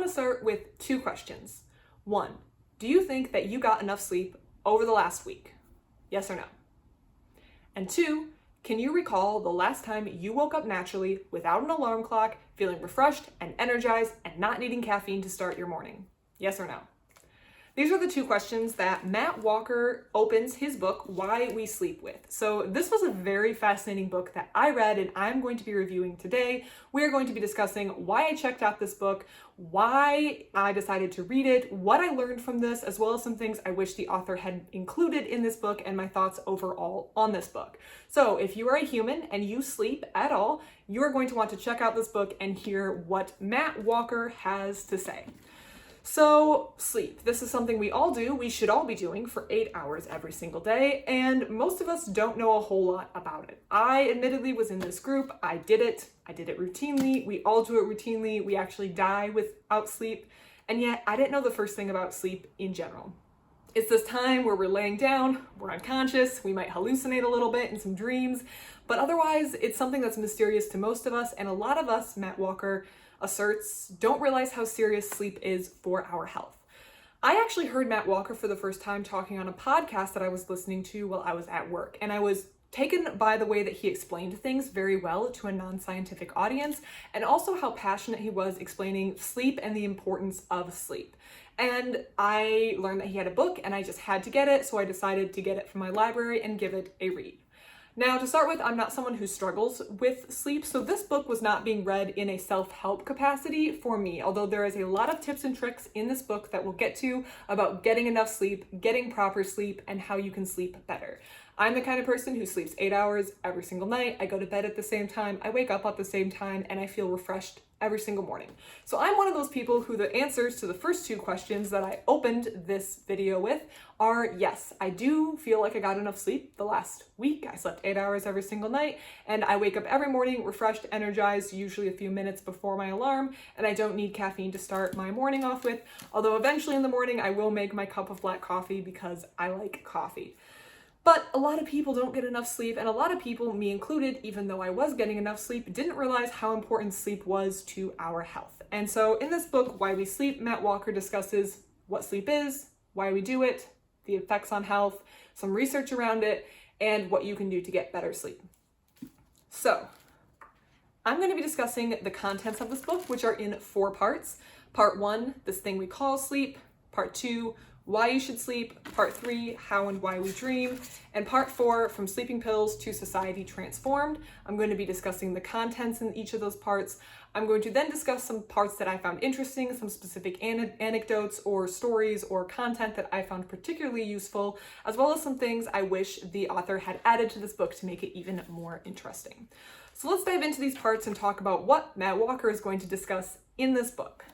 want to start with two questions. One, do you think that you got enough sleep over the last week? Yes or no? And two, can you recall the last time you woke up naturally without an alarm clock, feeling refreshed and energized and not needing caffeine to start your morning? Yes or no? These are the two questions that Matt Walker opens his book, Why We Sleep with. So this was a very fascinating book that I read and I'm going to be reviewing today. We're going to be discussing why I checked out this book, why I decided to read it, what I learned from this, as well as some things I wish the author had included in this book and my thoughts overall on this book. So if you are a human and you sleep at all, you are going to want to check out this book and hear what Matt Walker has to say. So sleep, this is something we all do, we should all be doing for 8 hours every single day, and most of us don't know a whole lot about it. I admittedly was in this group, I did it routinely, we all do it routinely, we actually die without sleep, and yet I didn't know the first thing about sleep in general. It's this time where we're laying down, we're unconscious, we might hallucinate a little bit in some dreams, but otherwise it's something that's mysterious to most of us, and a lot of us, Matt Walker asserts, don't realize how serious sleep is for our health. I actually heard Matt Walker for the first time talking on a podcast that I was listening to while I was at work, and I was taken by the way that he explained things very well to a non-scientific audience, and also how passionate he was explaining sleep and the importance of sleep. And I learned that he had a book and I just had to get it, so I decided to get it from my library and give it a read. Now, to start with, I'm not someone who struggles with sleep, so this book was not being read in a self-help capacity for me, although there is a lot of tips and tricks in this book that we'll get to about getting enough sleep, getting proper sleep, and how you can sleep better. I'm the kind of person who sleeps 8 hours every single night. I go to bed at the same time, I wake up at the same time, and I feel refreshed every single morning. So I'm one of those people who the answers to the first two questions that I opened this video with are yes, I do feel like I got enough sleep the last week. I slept 8 hours every single night, and I wake up every morning refreshed, energized, usually a few minutes before my alarm, and I don't need caffeine to start my morning off with, although eventually in the morning I will make my cup of black coffee because I like coffee. But a lot of people don't get enough sleep, and a lot of people, me included, even though I was getting enough sleep, didn't realize how important sleep was to our health. And so in this book, Why We Sleep, Matt Walker discusses what sleep is, why we do it, the effects on health, some research around it, and what you can do to get better sleep. So I'm going to be discussing the contents of this book, which are in 4 parts. Part 1, this thing we call sleep. Part 2, why you should sleep. Part 3, how and why we dream. And Part 4, from sleeping pills to society transformed. I'm going to be discussing the contents in each of those parts. I'm going to then discuss some parts that I found interesting, some specific anecdotes or stories or content that I found particularly useful, as well as some things I wish the author had added to this book to make it even more interesting. So let's dive into these parts and talk about what Matt Walker is going to discuss in this book.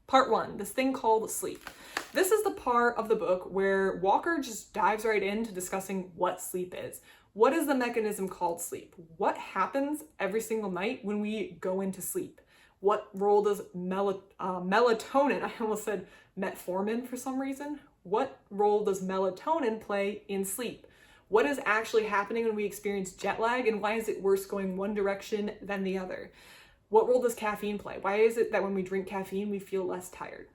Part 1, this thing called sleep. This is the part of the book where Walker just dives right into discussing what sleep is. What is the mechanism called sleep? What happens every single night when we go into sleep? What role does melatonin, I almost said metformin for some reason. What role does melatonin play in sleep? What is actually happening when we experience jet lag, and why is it worse going one direction than the other? What role does caffeine play? Why is it that when we drink caffeine, we feel less tired?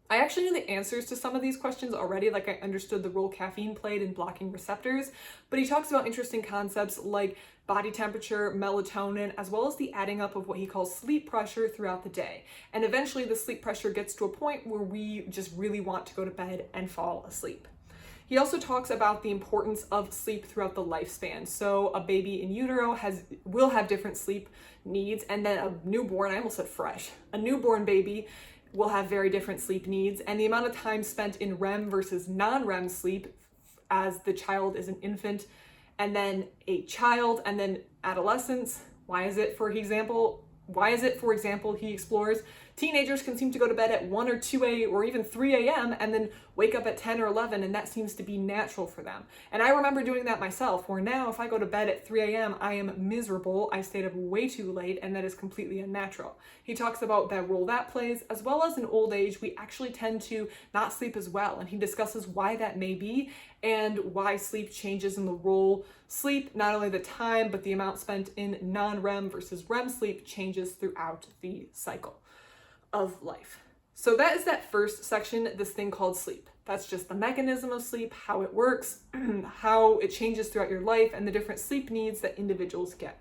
I actually knew the answers to some of these questions already, like I understood the role caffeine played in blocking receptors, but he talks about interesting concepts like body temperature, melatonin, as well as the adding up of what he calls sleep pressure throughout the day. And eventually the sleep pressure gets to a point where we just really want to go to bed and fall asleep. He also talks about the importance of sleep throughout the lifespan. So a baby in utero will have different sleep needs, and then a newborn, I almost said fresh, a newborn baby will have very different sleep needs, and the amount of time spent in REM versus non-REM sleep as the child is an infant, and then a child, and then adolescence. Why is it, for example, he explores, teenagers can seem to go to bed at 1 or 2 a.m. or even 3 a.m. and then wake up at 10 or 11, and that seems to be natural for them. And I remember doing that myself, where now if I go to bed at 3 a.m., I am miserable, I stayed up way too late, and that is completely unnatural. He talks about that role that plays, as well as in old age, we actually tend to not sleep as well, and he discusses why that may be, and why sleep changes in the role. Sleep, not only the time, but the amount spent in non-REM versus REM sleep changes throughout the cycle of life. So that is that first section, this thing called sleep. That's just the mechanism of sleep, how it works, how it changes throughout your life, and the different sleep needs that individuals get.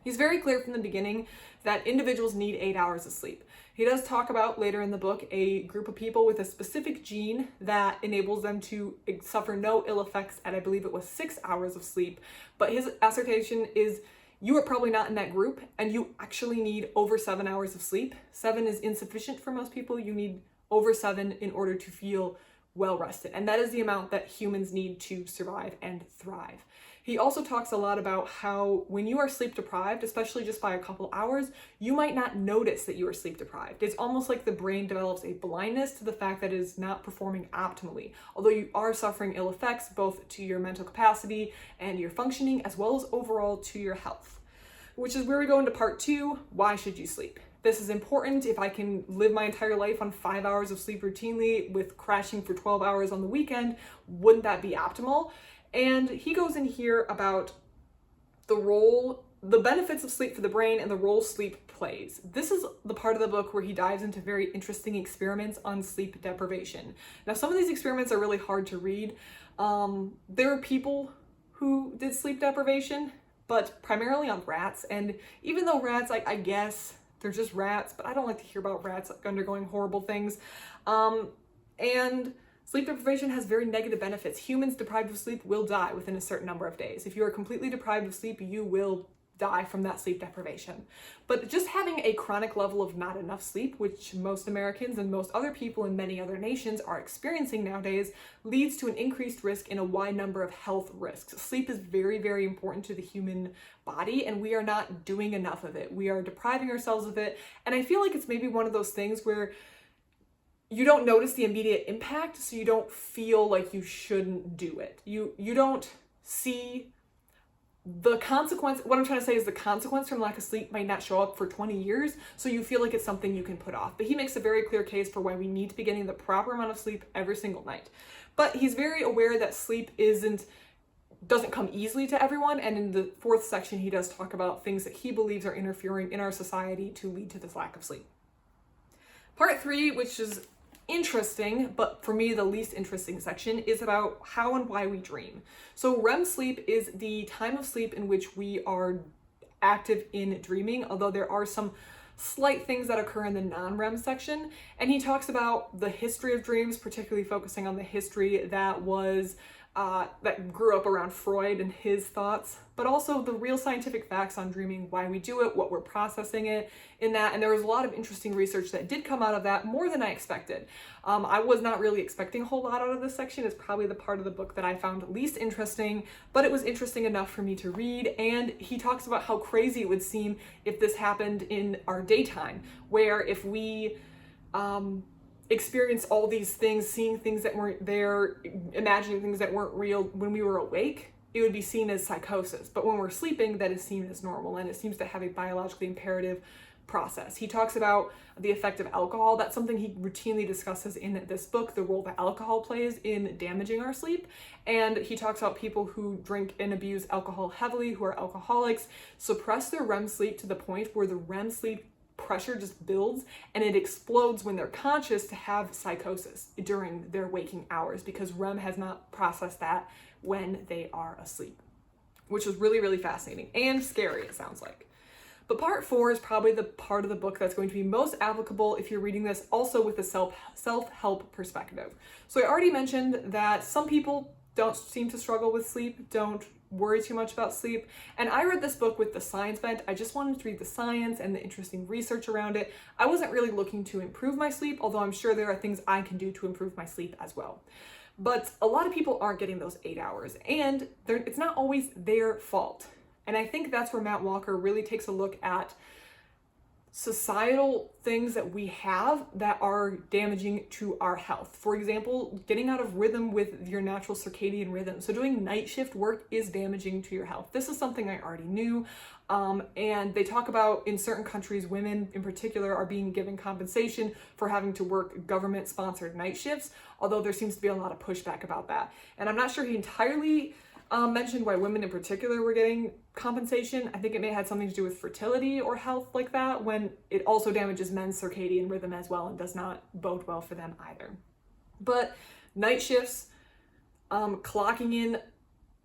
He's very clear from the beginning that individuals need 8 hours of sleep. He does talk about later in the book a group of people with a specific gene that enables them to suffer no ill effects at, I believe it was 6 hours of sleep. But his assertion is you are probably not in that group, and you actually need over 7 hours of sleep. 7 is insufficient for most people. You need over 7 in order to feel well rested. And that is the amount that humans need to survive and thrive. He also talks a lot about how when you are sleep deprived, especially just by a couple hours, you might not notice that you are sleep deprived. It's almost like the brain develops a blindness to the fact that it is not performing optimally, although you are suffering ill effects both to your mental capacity and your functioning, as well as overall to your health. Which is where we go into part 2, why should you sleep? This is important. If I can live my entire life on 5 hours of sleep routinely with crashing for 12 hours on the weekend, wouldn't that be optimal? And he goes in here about the benefits of sleep for the brain and the role sleep plays. This is the part of the book where he dives into very interesting experiments on sleep deprivation. Now, some of these experiments are really hard to read. There are people who did sleep deprivation, but primarily on rats. And even though rats, I guess, they're just rats, but I don't like to hear about rats undergoing horrible things. And sleep deprivation has very negative benefits. Humans deprived of sleep will die within a certain number of days. If you are completely deprived of sleep, you will die from that sleep deprivation. But just having a chronic level of not enough sleep, which most Americans and most other people in many other nations are experiencing nowadays, leads to an increased risk in a wide number of health risks. Sleep is very, very important to the human body, and we are not doing enough of it. We are depriving ourselves of it, and I feel like it's maybe one of those things where you don't notice the immediate impact, so you don't feel like you shouldn't do it. You don't see the consequence. What I'm trying to say is the consequence from lack of sleep might not show up for 20 years, so you feel like it's something you can put off. But he makes a very clear case for why we need to be getting the proper amount of sleep every single night. But he's very aware that sleep doesn't come easily to everyone, and in the 4th section he does talk about things that he believes are interfering in our society to lead to this lack of sleep. Part 3, which is interesting, but for me the least interesting section, is about how and why we dream. So REM sleep is the time of sleep in which we are active in dreaming, although there are some slight things that occur in the non-REM section. And he talks about the history of dreams, particularly focusing on the history that grew up around Freud and his thoughts, but also the real scientific facts on dreaming, why we do it, what we're processing it in that. And there was a lot of interesting research that did come out of that, more than I expected. I was not really expecting a whole lot out of this section. It's probably the part of the book that I found least interesting, but it was interesting enough for me to read. And he talks about how crazy it would seem if this happened in our daytime, where if we experience all these things, seeing things that weren't there, imagining things that weren't real when we were awake, it would be seen as psychosis. But when we're sleeping, that is seen as normal, and it seems to have a biologically imperative process. He talks about the effect of alcohol. That's something he routinely discusses in this book, the role that alcohol plays in damaging our sleep. And he talks about people who drink and abuse alcohol heavily, who are alcoholics, suppress their REM sleep to the point where the REM sleep pressure just builds and it explodes when they're conscious to have psychosis during their waking hours, because REM has not processed that when they are asleep, which was really, really fascinating and scary, it sounds like. But part 4 is probably the part of the book that's going to be most applicable if you're reading this also with a self-help perspective. So I already mentioned that some people don't seem to struggle with sleep, don't worry too much about sleep. And I read this book with the science bent. I just wanted to read the science and the interesting research around it. I wasn't really looking to improve my sleep, although I'm sure there are things I can do to improve my sleep as well. But a lot of people aren't getting those 8 hours, and it's not always their fault. And I think that's where Matt Walker really takes a look at societal things that we have that are damaging to our health. For example, getting out of rhythm with your natural circadian rhythm. So doing night shift work is damaging to your health. This is something I already knew. And they talk about in certain countries, women in particular are being given compensation for having to work government-sponsored night shifts, although there seems to be a lot of pushback about that. And I'm not sure he entirely mentioned why women in particular were getting compensation. I think it may have had something to do with fertility or health like that, when it also damages men's circadian rhythm as well and does not bode well for them either. But night shifts, clocking in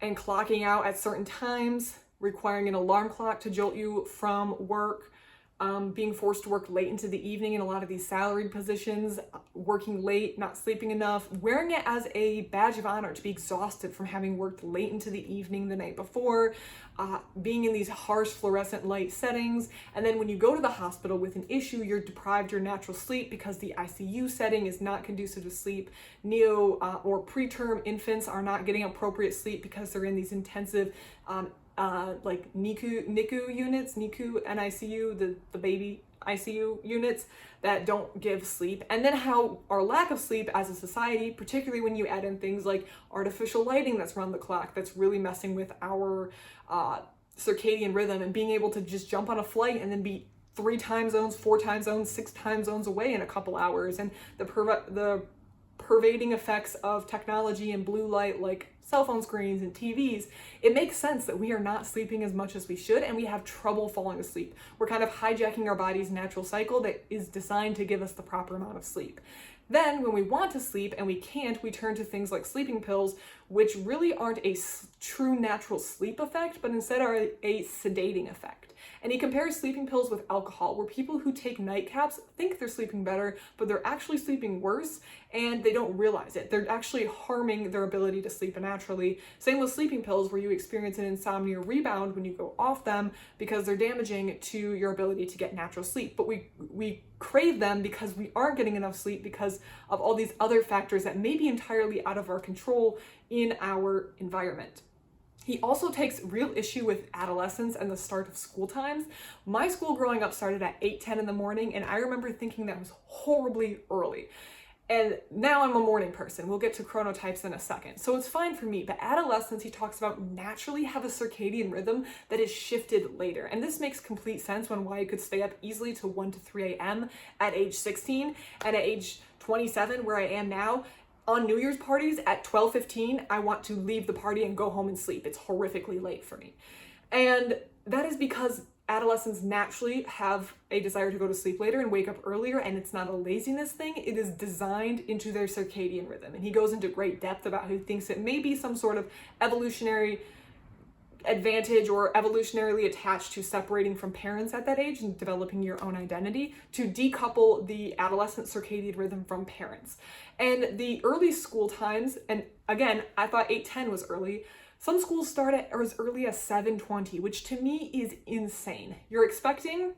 and clocking out at certain times, requiring an alarm clock to jolt you from work, being forced to work late into the evening in a lot of these salaried positions, working late, not sleeping enough, wearing it as a badge of honor to be exhausted from having worked late into the evening the night before, being in these harsh fluorescent light settings, and then when you go to the hospital with an issue, you're deprived your natural sleep because the ICU setting is not conducive to sleep. Neo or preterm infants are not getting appropriate sleep because they're in these intensive like NICU units, NICU, the baby ICU units that don't give sleep. And then how our lack of sleep as a society, particularly when you add in things like artificial lighting that's around the clock, that's really messing with our circadian rhythm, and being able to just jump on a flight and then be 3 time zones, 4 time zones, 6 time zones away in a couple hours, and the pervading effects of technology and blue light like cell phone screens and TVs, it makes sense that we are not sleeping as much as we should, and we have trouble falling asleep. We're kind of hijacking our body's natural cycle that is designed to give us the proper amount of sleep. Then when we want to sleep and we can't, we turn to things like sleeping pills, which really aren't a true natural sleep effect, but instead are a sedating effect. And he compares sleeping pills with alcohol, where people who take nightcaps think they're sleeping better, but they're actually sleeping worse, and they don't realize it. They're actually harming their ability to sleep naturally. Same with sleeping pills, where you experience an insomnia rebound when you go off them because they're damaging to your ability to get natural sleep. But we crave them because we aren't getting enough sleep because of all these other factors that may be entirely out of our control in our environment. He also takes real issue with adolescence and the start of school times. My school growing up started at 8:10 in the morning, and I remember thinking that was horribly early. And now I'm a morning person. We'll get to chronotypes in a second. So it's fine for me. But adolescents, he talks about, naturally have a circadian rhythm that is shifted later. And this makes complete sense when why you could stay up easily to 1 to 3 a.m. at age 16, and at age 27, where I am now, on New Year's parties at 12:15, I want to leave the party and go home and sleep. It's horrifically late for me. And that is because adolescents naturally have a desire to go to sleep later and wake up earlier, and it's not a laziness thing. It is designed into their circadian rhythm. And he goes into great depth about how he thinks it may be some sort of evolutionary advantage or evolutionarily attached to separating from parents at that age and developing your own identity, to decouple the adolescent circadian rhythm from parents. And the early school times, and again, I thought 8:10 was early. Some schools start at as early as 7:20, which to me is insane. You're expecting,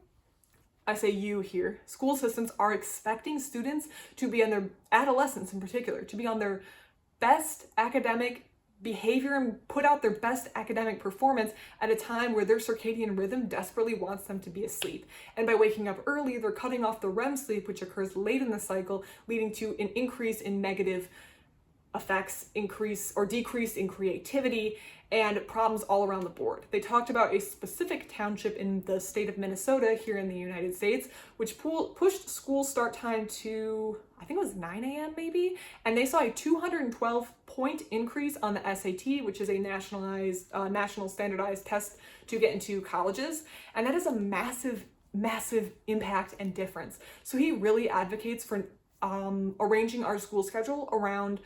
I say you here, school systems are expecting students to be on their, adolescents in particular, to be on their best academic behavior and put out their best academic performance at a time where their circadian rhythm desperately wants them to be asleep. And by waking up early, they're cutting off the REM sleep, which occurs late in the cycle, leading to an increase in negative effects, increase or decrease in creativity, and problems all around the board. They talked about a specific township in the state of Minnesota here in the United States, which pushed school start time to, I think it was 9 a.m. maybe, and they saw a 212-point increase on the SAT, which is a national standardized test to get into colleges, and that is a massive, massive impact and difference. So he really advocates for arranging our school schedule around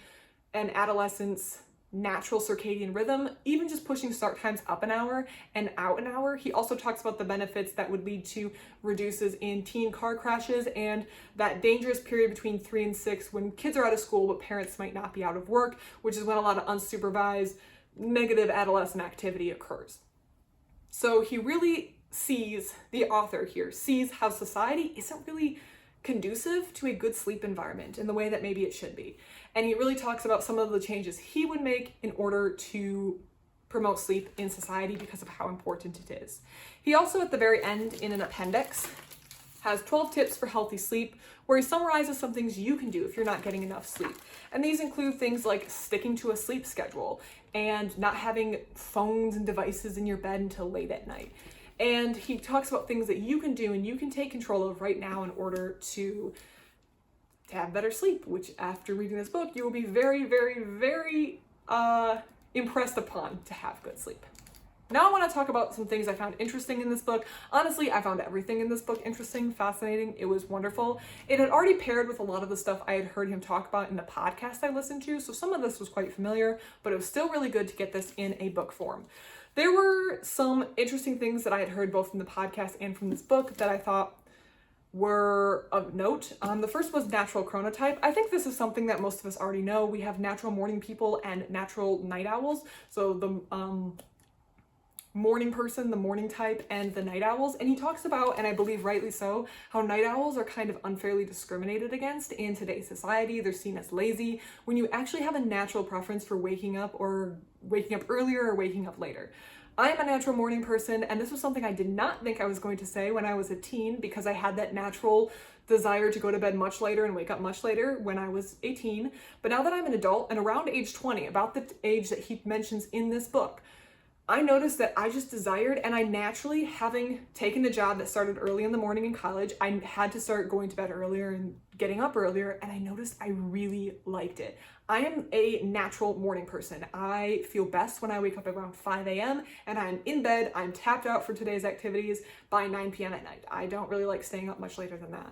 an adolescent's natural circadian rhythm, even just pushing start times up an hour and out an hour. He also talks about the benefits that would lead to reduces in teen car crashes and that dangerous period between 3 and 6 when kids are out of school but parents might not be out of work, which is when a lot of unsupervised negative adolescent activity occurs. So he really sees, the author here, sees how society isn't really conducive to a good sleep environment in the way that maybe it should be. And he really talks about some of the changes he would make in order to promote sleep in society because of how important it is. He also, at the very end, in an appendix, has 12 tips for healthy sleep, where he summarizes some things you can do if you're not getting enough sleep. And these include things like sticking to a sleep schedule and not having phones and devices in your bed until late at night. And he talks about things that you can do and you can take control of right now in order to have better sleep, which after reading this book, you will be very, very, very impressed upon to have good sleep. Now I want to talk about some things I found interesting in this book. Honestly, I found everything in this book interesting, fascinating. It was wonderful. It had already paired with a lot of the stuff I had heard him talk about in the podcast I listened to, so some of this was quite familiar, but it was still really good to get this in a book form. There were some interesting things that I had heard both from the podcast and from this book that I thought were of note. The first was natural chronotype. I think this is something that most of us already know. We have natural morning people and natural night owls. So the morning person, the morning type, and the night owls. And he talks about, and I believe rightly so, how night owls are kind of unfairly discriminated against in today's society. They're seen as lazy when you actually have a natural preference for waking up earlier or waking up later. I am a natural morning person, and this was something I did not think I was going to say when I was a teen, because I had that natural desire to go to bed much later and wake up much later when I was 18. But now that I'm an adult and around age 20, about the age that he mentions in this book, I noticed that I just desired, and I naturally, having taken a job that started early in the morning in college, I had to start going to bed earlier and getting up earlier, and I noticed I really liked it. I am a natural morning person. I feel best when I wake up around 5 a.m. and I'm in bed, I'm tapped out for today's activities by 9 p.m. at night. I don't really like staying up much later than that.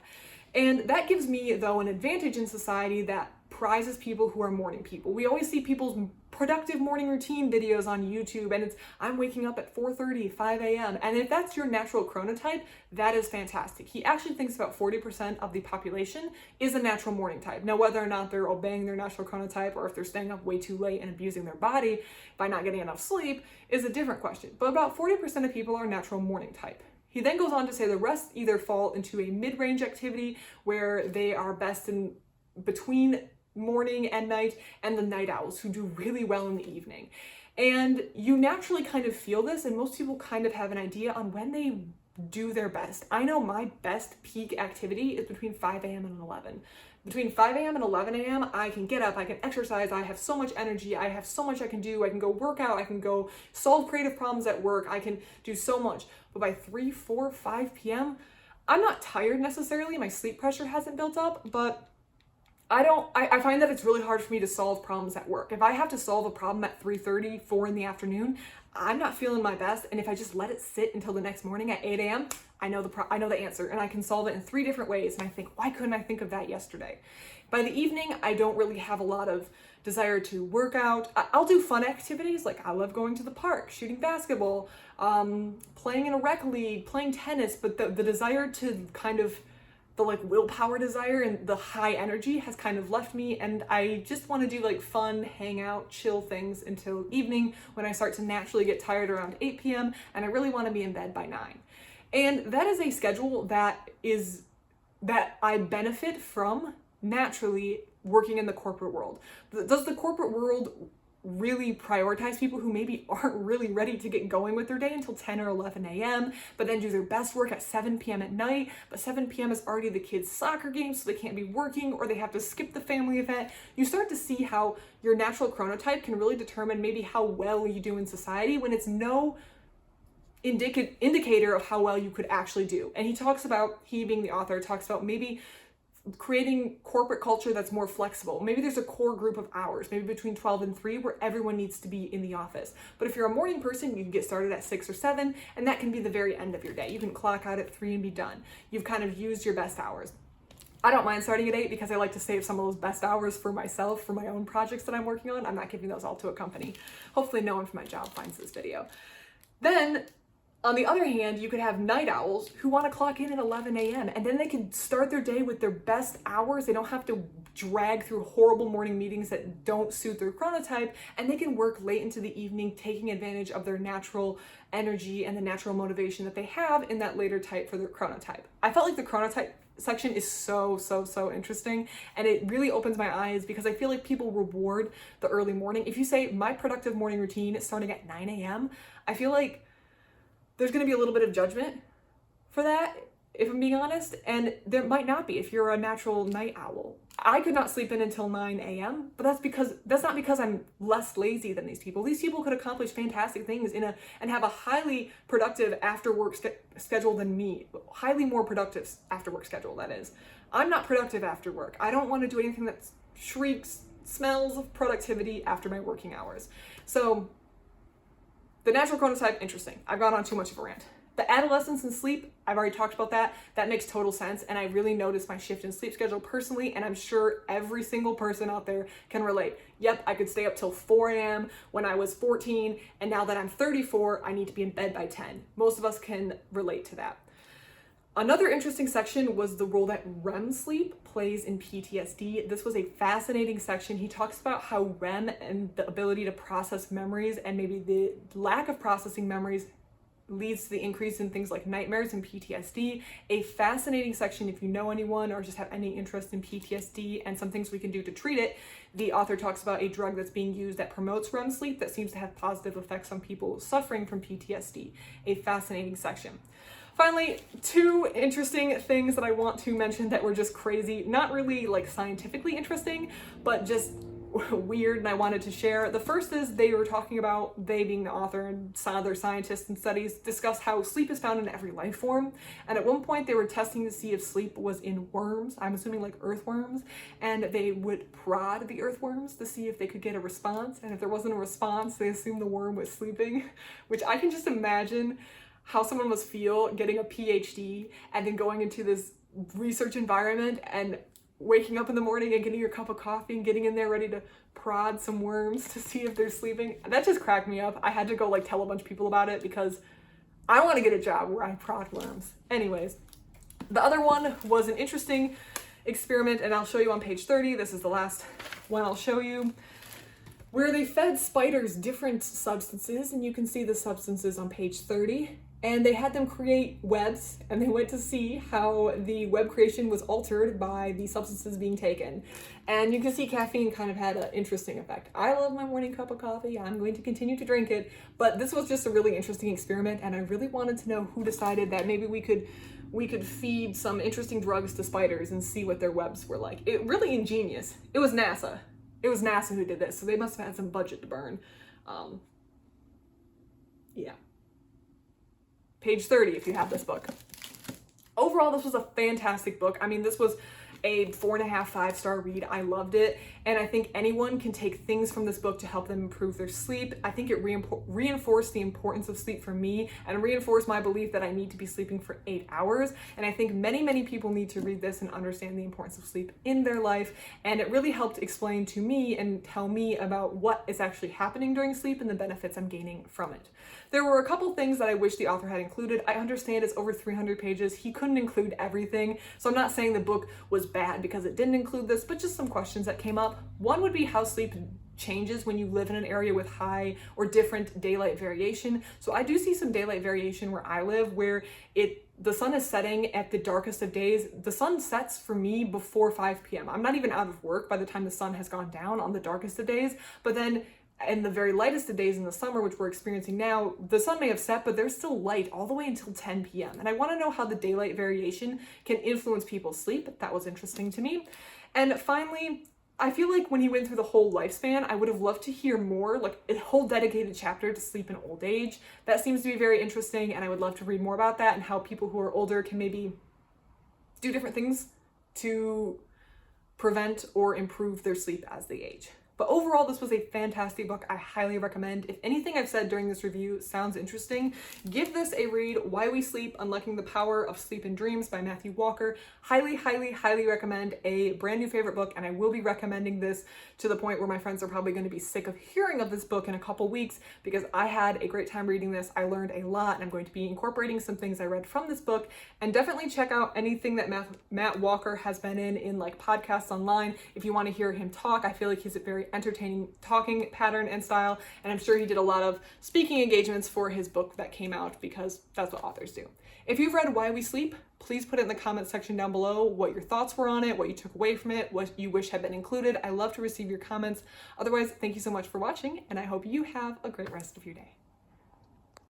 And that gives me, though, an advantage in society that prizes people who are morning people. We always see people's productive morning routine videos on YouTube, and I'm waking up at 4:30, 5 a.m. And if that's your natural chronotype, that is fantastic. He actually thinks about 40% of the population is a natural morning type. Now, whether or not they're obeying their natural chronotype or if they're staying up way too late and abusing their body by not getting enough sleep is a different question. But about 40% of people are natural morning type. He then goes on to say the rest either fall into a mid-range activity where they are best in between morning and night, and the night owls who do really well in the evening. And you naturally kind of feel this, and most people kind of have an idea on when they do their best. I know my best peak activity is between 5 a.m. and 11. Between 5 a.m. and 11 a.m., I can get up, I can exercise, I have so much energy, I have so much I can do, I can go work out, I can go solve creative problems at work, I can do so much. But by 3, 4, 5 p.m., I'm not tired necessarily, my sleep pressure hasn't built up, but I find that it's really hard for me to solve problems at work. If I have to solve a problem at 3:30, 4 in the afternoon, I'm not feeling my best. And if I just let it sit until the next morning at 8 a.m., I know the answer, and I can solve it in 3 different ways. And I think, why couldn't I think of that yesterday? By the evening, I don't really have a lot of desire to work out. I'll do fun activities, like I love going to the park, shooting basketball, playing in a rec league, playing tennis, but the desire to kind of the willpower desire and the high energy has kind of left me, and I just want to do fun, hang out, chill things until evening when I start to naturally get tired around 8 p.m. and I really want to be in bed by 9. And that is a schedule that I benefit from naturally working in the corporate world. Does the corporate world really prioritize people who maybe aren't really ready to get going with their day until 10 or 11 a.m., but then do their best work at 7 p.m. at night, but 7 p.m. is already the kids' soccer game, so they can't be working, or they have to skip the family event? You start to see how your natural chronotype can really determine maybe how well you do in society when it's no indicator of how well you could actually do. And he being the author, talks about maybe creating corporate culture that's more flexible. Maybe there's a core group of hours, maybe between 12 and 3, where everyone needs to be in the office. But if you're a morning person, you can get started at 6 or 7, and that can be the very end of your day. You can clock out at 3 and be done. You've kind of used your best hours. I don't mind starting at 8 because I like to save some of those best hours for myself, for my own projects that I'm working on. I'm not giving those all to a company. Hopefully no one from my job finds this video. Then, on the other hand, you could have night owls who want to clock in at 11 a.m. and then they can start their day with their best hours. They don't have to drag through horrible morning meetings that don't suit their chronotype, and they can work late into the evening, taking advantage of their natural energy and the natural motivation that they have in that later type for their chronotype. I felt like the chronotype section is so interesting, and it really opens my eyes because I feel like people reward the early morning. If you say my productive morning routine is starting at 9 a.m., I feel like there's going to be a little bit of judgment for that, if I'm being honest, and there might not be if you're a natural night owl. I could not sleep in until 9 a.m., but that's not because I'm less lazy than these people. These people could accomplish fantastic things and have a highly productive after work schedule than me. Highly more productive after work schedule, that is. I'm not productive after work. I don't want to do anything that's shrieks, smells of productivity after my working hours. So the natural chronotype, interesting. I've gone on too much of a rant. The adolescence and sleep, I've already talked about that. That makes total sense. And I really noticed my shift in sleep schedule personally. And I'm sure every single person out there can relate. Yep, I could stay up till 4 a.m. when I was 14. And now that I'm 34, I need to be in bed by 10. Most of us can relate to that. Another interesting section was the role that REM sleep plays in PTSD. This was a fascinating section. He talks about how REM and the ability to process memories and maybe the lack of processing memories leads to the increase in things like nightmares and PTSD. A fascinating section if you know anyone or just have any interest in PTSD and some things we can do to treat it. The author talks about a drug that's being used that promotes REM sleep that seems to have positive effects on people suffering from PTSD. A fascinating section. Finally, two interesting things that I want to mention that were just crazy, not really like scientifically interesting, but just weird, and I wanted to share. The first is they were talking about, they being the author and some other scientists and studies, discuss how sleep is found in every life form. And at one point they were testing to see if sleep was in worms, I'm assuming like earthworms, and they would prod the earthworms to see if they could get a response. And if there wasn't a response, they assumed the worm was sleeping, which I can just imagine how someone must feel getting a PhD and then going into this research environment and waking up in the morning and getting your cup of coffee and getting in there ready to prod some worms to see if they're sleeping. That just cracked me up. I had to go like tell a bunch of people about it because I want to get a job where I prod worms. Anyways, the other one was an interesting experiment, and I'll show you on page 30. This is the last one I'll show you, where they fed spiders different substances, and you can see the substances on page 30. And they had them create webs, and they went to see how the web creation was altered by the substances being taken. And you can see caffeine kind of had an interesting effect. I love my morning cup of coffee. I'm going to continue to drink it, but this was just a really interesting experiment, and I really wanted to know who decided that maybe we could feed some interesting drugs to spiders and see what their webs were like. It really ingenious. It was NASA. It was NASA who did this, so they must have had some budget to burn. Yeah. Page 30 if you have this book. Overall, this was a fantastic book. I mean, this was a 4.5, 5-star read. I loved it. And I think anyone can take things from this book to help them improve their sleep. I think it reinforced the importance of sleep for me and reinforced my belief that I need to be sleeping for 8 hours. And I think many, many people need to read this and understand the importance of sleep in their life. And it really helped explain to me and tell me about what is actually happening during sleep and the benefits I'm gaining from it. There were a couple things that I wish the author had included. I understand it's over 300 pages. He couldn't include everything. So I'm not saying the book was bad because it didn't include this, but just some questions that came up. One would be how sleep changes when you live in an area with high or different daylight variation. So I do see some daylight variation where I live, where the sun is setting at the darkest of days. The sun sets for me before 5 p.m. I'm not even out of work by the time the sun has gone down on the darkest of days, but then in the very lightest of days in the summer, which we're experiencing now, the sun may have set, but there's still light all the way until 10 p.m. And I want to know how the daylight variation can influence people's sleep. That was interesting to me. And finally, I feel like when he went through the whole lifespan, I would have loved to hear more, like a whole dedicated chapter to sleep in old age. That seems to be very interesting, and I would love to read more about that and how people who are older can maybe do different things to prevent or improve their sleep as they age. But overall, this was a fantastic book. I highly recommend. If anything I've said during this review sounds interesting, give this a read. Why We Sleep, Unlocking the Power of Sleep and Dreams by Matthew Walker. Highly, highly, highly recommend. A brand new favorite book, and I will be recommending this to the point where my friends are probably going to be sick of hearing of this book in a couple weeks, because I had a great time reading this. I learned a lot, and I'm going to be incorporating some things I read from this book. And definitely check out anything that Matt Walker has been in like podcasts online. If you want to hear him talk, I feel like he's a very entertaining talking pattern and style, and I'm sure he did a lot of speaking engagements for his book that came out, because that's what authors do. If you've read Why We Sleep, please put it in the comment section down below what your thoughts were on it, what you took away from it, what you wish had been included. I love to receive your comments. Otherwise, thank you so much for watching, and I hope you have a great rest of your day.